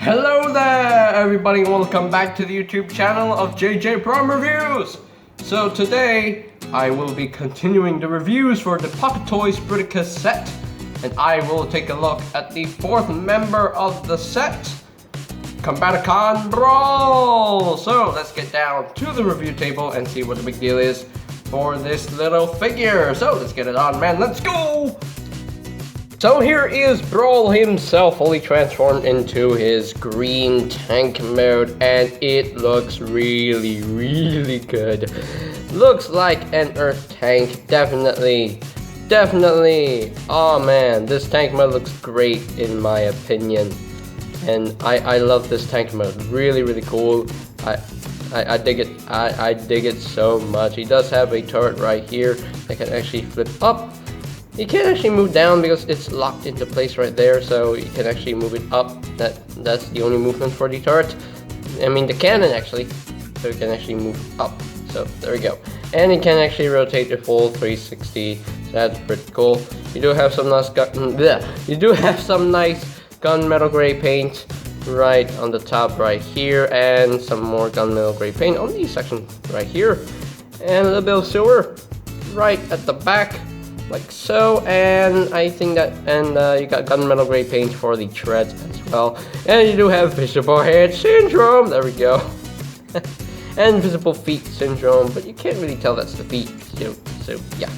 Hello there everybody, welcome back to the YouTube channel of JJ Prom Reviews. So today I will be continuing the reviews for the Pocket Toys Bruticus set, and I will take a look at the fourth member of the set, Combaticons Brawl. So let's get down to the review table and see what the big deal is for this little figure. So let's get it on, man, let's go! So here is Brawl himself, fully transformed into his green tank mode, and it looks really good. Looks like an earth tank, definitely. Oh man, this tank mode looks great in my opinion, and I love this tank mode. Really cool. I dig it. I dig it so much. He does have a turret right here that can actually flip up. You can't actually move down because it's locked into place right there, so you can actually move it up. That's the only movement for the turret. I mean the cannon actually, so you can actually move up. So there we go. And it can actually rotate the full 360. So that's pretty cool. You do have some nice gunmetal gray paint right on the top right here, and some more gunmetal gray paint on these sections right here, and a little bit of silver right at the back. Like so, and I think that, and you got gunmetal gray paint for the treads as well, and you do have visible head syndrome. There we go. And visible feet syndrome, but you can't really tell that's the feet. So yeah,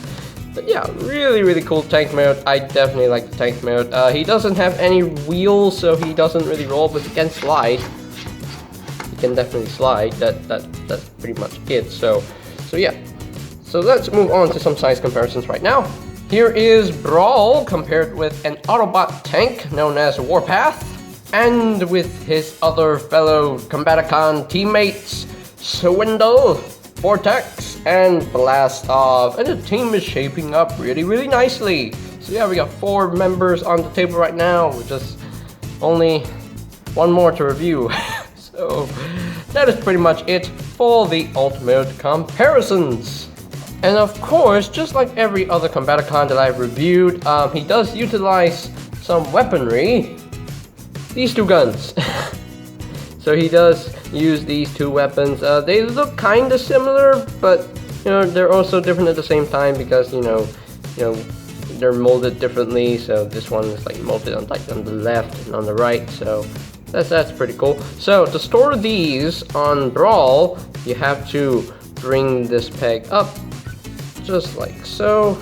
but yeah, really cool tank mode. I definitely like the tank mode. He doesn't have any wheels, so he doesn't really roll, but he can slide. He can definitely slide. That's pretty much it. So yeah. So let's move on to some size comparisons right now. Here is Brawl compared with an Autobot tank known as Warpath, and with his other fellow Combaticon teammates, Swindle, Vortex, and Blast Off. And the team is shaping up really nicely. So yeah, we got 4 members on the table right now, with just only one more to review. So that is pretty much it for the ultimate comparisons. And of course, just like every other Combaticon that I've reviewed, he does utilize some weaponry. These 2 guns. So he does use these 2 weapons. They look kind of similar, but they're also different at the same time because they're molded differently. So this one is like molded on the left and on the right. So that's pretty cool. So to store these on Brawl, you have to bring this peg up. Just like so.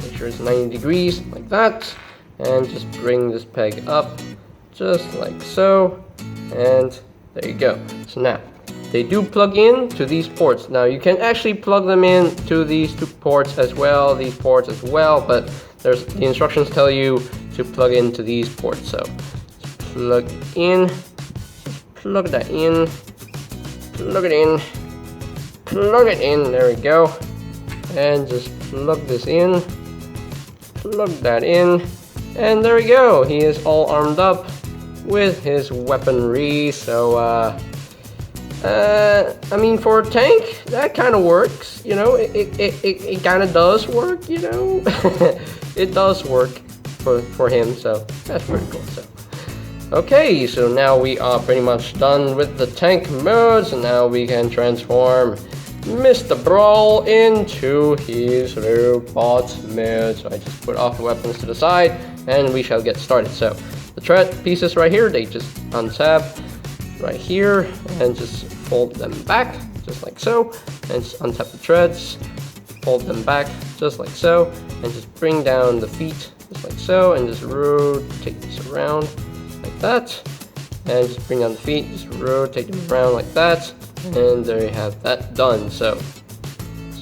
Make sure it's 90 degrees, like that. And just bring this peg up, just like so. And there you go. So now, they do plug in to these ports. Now, you can actually plug them in to these 2 ports as well, but the instructions tell you to plug into these ports. So, plug in, plug that in, plug it in, plug it in, there we go. And just plug this in, plug that in, and there we go. He is all armed up with his weaponry. So I mean, for a tank, that kind of works. It kind of does work. It does work for him. So that's pretty cool. So okay, so now we are pretty much done with the tank mode. So now we can transform Mr. Brawl into his robot mode. So I just put off the weapons to the side, and we shall get started. So the tread pieces right here, they just untab right here and just fold them back, just like so, and just untap the treads, fold them back, just like so, and just bring down the feet, just like so, and just rotate this around like that, and just bring down the feet, just rotate them around like that. And there you have that done. So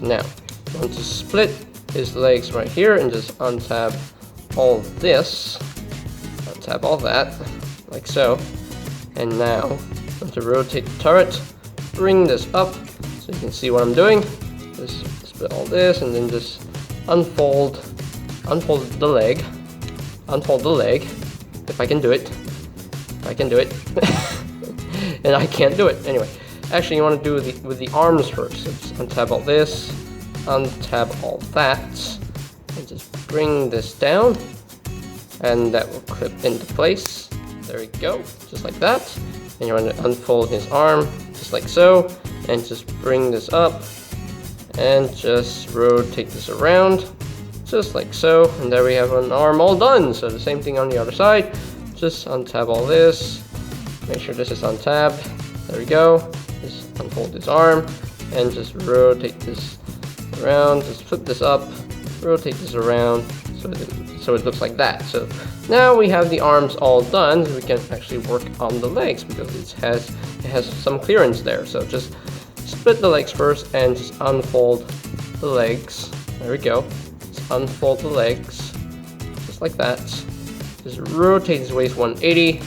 now you want to split his legs right here and just untab all this, untap all that, like so. And now you want to rotate the turret, bring this up so you can see what I'm doing. Just split all this and then just unfold the leg, if I can do it. And I can't do it anyway. Actually, you want to do with the arms first. So just untap all this, untap all that, and just bring this down, and that will clip into place. There we go, just like that. And you want to unfold his arm, just like so, and just bring this up, and just rotate this around, just like so. And there we have an arm all done. So the same thing on the other side. Just untab all this. Make sure this is untabbed. There we go. Just unfold this arm, and just rotate this around. Just flip this up, rotate this around, so it looks like that. So now we have the arms all done. So we can actually work on the legs because it has some clearance there. So just split the legs first and just unfold the legs. There we go. Just unfold the legs, just like that. Just rotate his waist 180.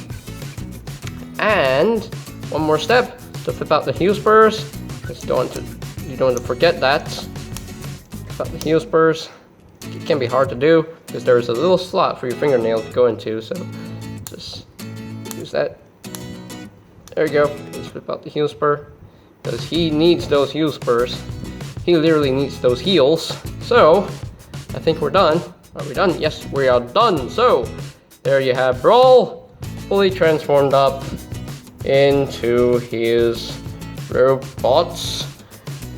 And one more step to flip out the heel spurs. Because you don't want to forget that. Flip out the heel spurs. It can be hard to do because there is a little slot for your fingernail to go into, so just use that. There we go. Let's flip out the heel spur because he needs those heel spurs. He literally needs those heels. So I think we're done. Are we done? Yes, we are done. So there you have Brawl fully transformed up into his robots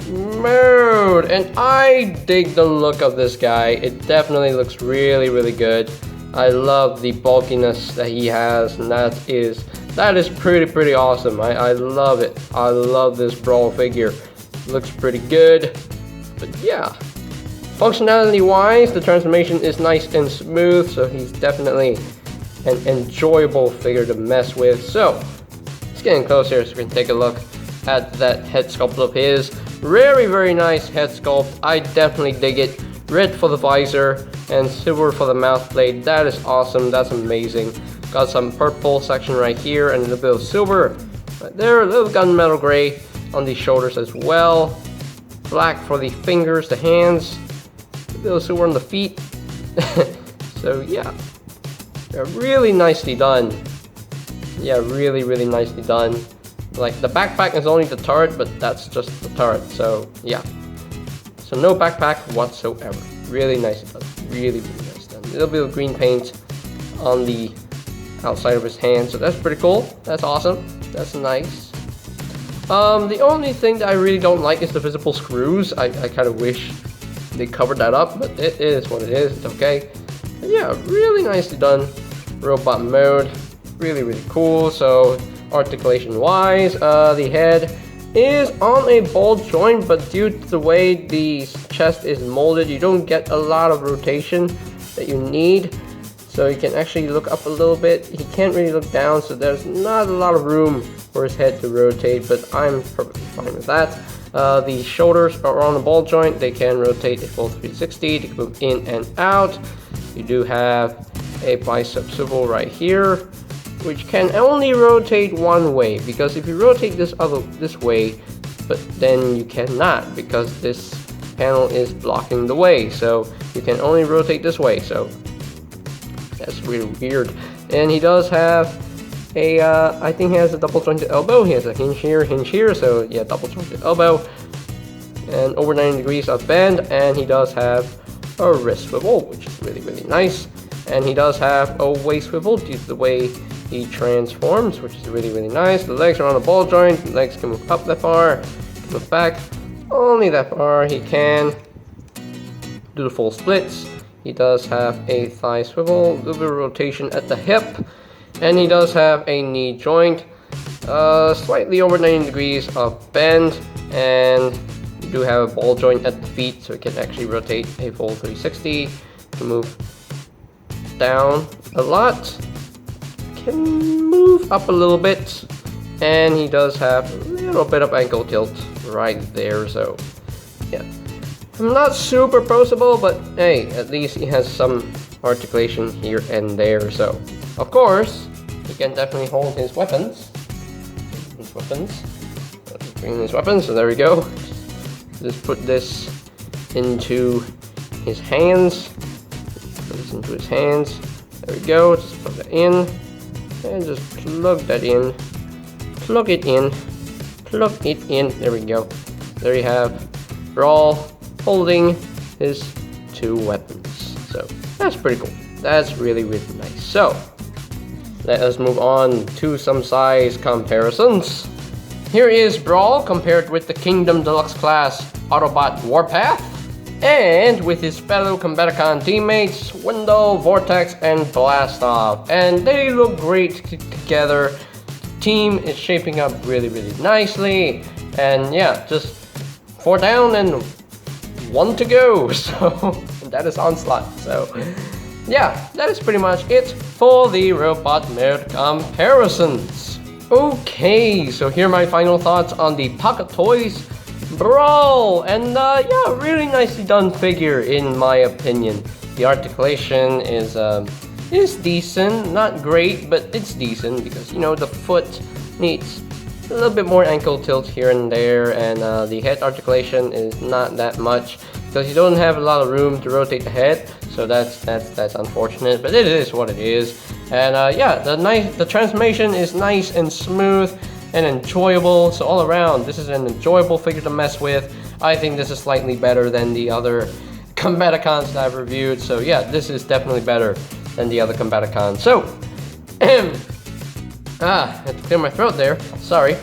mode, and I dig the look of this guy. It definitely looks really good. I love the bulkiness that he has, and that is pretty awesome. I love it. I love this Brawl figure. Looks pretty good. But yeah, functionality wise, the transformation is nice and smooth, so he's definitely an enjoyable figure to mess with. So let's get in close here so we can take a look at that head sculpt of his. Very nice head sculpt. I definitely dig it. Red for the visor and silver for the mouth plate. That is awesome. That's amazing. Got some purple section right here and a little bit of silver right there. A little gunmetal gray on the shoulders as well. Black for the fingers, the hands. A bit of silver on the feet. So yeah, really nicely done. Yeah, really nicely done. Like the backpack is only the turret, but that's just the turret. So yeah, so no backpack whatsoever. Really nice done. Really nice done. A little bit of green paint on the outside of his hand, so that's pretty cool. That's awesome. That's nice. The only thing that I really don't like is the visible screws. I kind of wish they covered that up, but it is what it is. It's okay. But yeah, really nicely done. Robot mode. Really cool. So articulation wise, the head is on a ball joint, but due to the way the chest is molded, you don't get a lot of rotation that you need. So you can actually look up a little bit. He can't really look down, so there's not a lot of room for his head to rotate, but I'm perfectly fine with that. The shoulders are on a ball joint. They can rotate a full 360 to move in and out. You do have a bicep swivel right here, which can only rotate one way, because if you rotate this way, but then you cannot because this panel is blocking the way, so you can only rotate this way. So that's really weird. And he does have a I think he has a double jointed elbow. He has a hinge here, so yeah, double jointed elbow and over 90 degrees of bend. And he does have a wrist swivel, which is really nice. And he does have a waist swivel due to the way he transforms, which is really nice. The legs are on a ball joint. The legs can move up that far, can move back only that far. He can do the full splits. He does have a thigh swivel, a little bit of rotation at the hip, and he does have a knee joint, slightly over 90 degrees of bend, and you do have a ball joint at the feet, so it can actually rotate a full 360 to move down a lot. Can move up a little bit, and he does have a little bit of ankle tilt right there. So yeah, I'm not super posable, but hey, at least he has some articulation here and there. So of course he can definitely hold his weapons. Bring his weapons. So there we go. Just put this into his hands. Put this into his hands. There we go. Just put that in. And just plug that in, plug it in. There we go. There you have Brawl holding his two weapons. So that's pretty cool. That's really nice. So let us move on to some size comparisons. Here is Brawl compared with the Kingdom Deluxe class Autobot Warpath, and with his fellow Combaticon teammates Wendell, Vortex, and Blastoff. And they look great together. The team is shaping up really nicely. And yeah, just 4 down and 1 to go. So that is Onslaught. So yeah, that is pretty much it for the Robot Nerd comparisons. Okay, so here are my final thoughts on the Pocket Toys Brawl, and yeah, really nicely done figure in my opinion. The articulation is decent, not great, but it's decent because, you know, the foot needs a little bit more ankle tilt here and there, and the head articulation is not that much because you don't have a lot of room to rotate the head, so that's unfortunate, but it is what it is. And yeah, the transformation is nice and smooth and enjoyable, so all around this is an enjoyable figure to mess with. I think this is slightly better than the other Combaticons that I've reviewed, so yeah, this is definitely better than the other Combaticons. So I had to clear my throat there, sorry.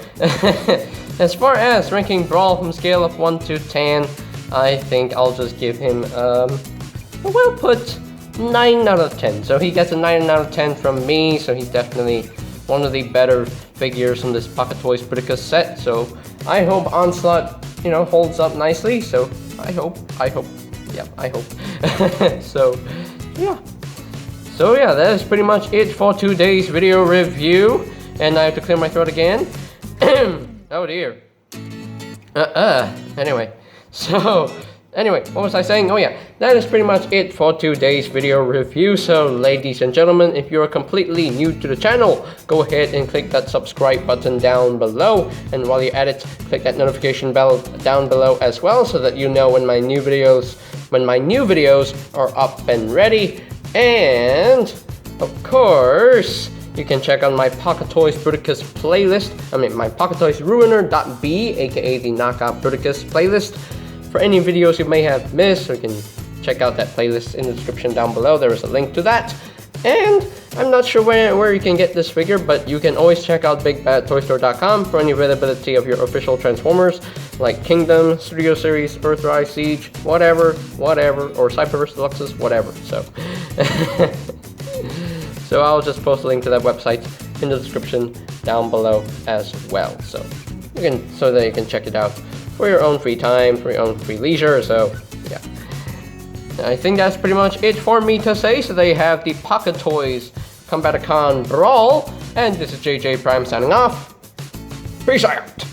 As far as ranking Brawl from scale of 1 to 10, I think I'll just give him we'll put 9 out of 10. So he gets a 9 out of 10 from me, so he's definitely one of the better figures from this Pocket Toys Bruticus set. So I hope Onslaught, you know, holds up nicely. So I hope, yeah, I hope. So yeah, that is pretty much it for today's video review. And I have to clear my throat again. Oh dear. Anyway, what was I saying? Oh yeah, that is pretty much it for today's video review. So ladies and gentlemen, if you are completely new to the channel, go ahead and click that subscribe button down below. And while you're at it, click that notification bell down below as well, so that you know when my new videos are up and ready. And of course, you can check out my Pocket Toys Bruticus playlist. My Pocket Toys RUINER.B, aka the knockout Bruticus playlist. For any videos you may have missed, you can check out that playlist in the description down below. There is a link to that. And I'm not sure where you can get this figure, but you can always check out BigBadToyStore.com for any availability of your official Transformers, like Kingdom, Studio Series, Earthrise, Siege, whatever, or Cyberverse Deluxes, whatever. So I'll just post a link to that website in the description down below as well. So that you can check it out for your own free time, for your own free leisure. So yeah, I think that's pretty much it for me to say. So they have the Pocket Toys Combaticon Brawl, and this is JJ Prime signing off. Peace out.